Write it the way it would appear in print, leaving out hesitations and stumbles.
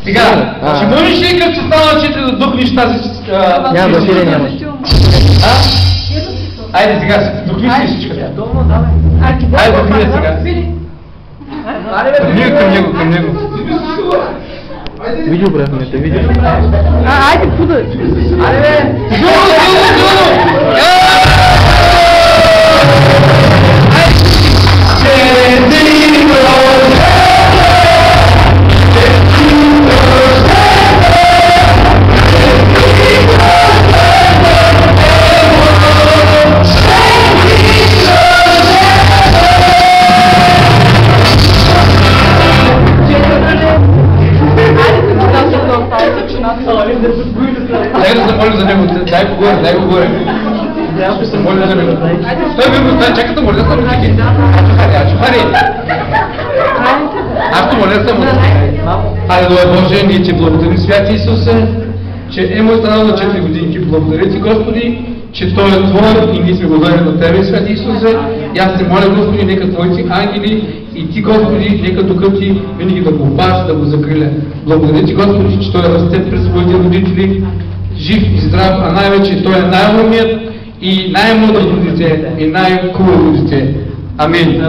Сега, ще можеш ли като се стана 4 да духнеш тази... Няма да си ли няма. Айде сега, духни си всичката. Айде духни сега. Към него. Видео правихме, видео. Айде, пудай. Айде бе! Дай да се моля за него, дай го горе. Се моля за него. Той ми го знае, чакай да моля за ръчики. Чухари. Аз то моля само. Алелуя Боже, ние ти благодарим, святи Исусе, че му е станало на 4 годинки. Благодаря ти, Господи, че Той е Твой и ние сме благодарени на Тебе, святи Исусе. И аз те моля, Господи, нека Твоите ангели и Ти, Господи, нека духа Ти винаги да го опази, да го закриля. Благодаря Ти, Господи, че Той расте през своите родители, жив и здрав, а най-вече Той е най-умният и най-мъдрото дете и най-хубаво дете. Амин.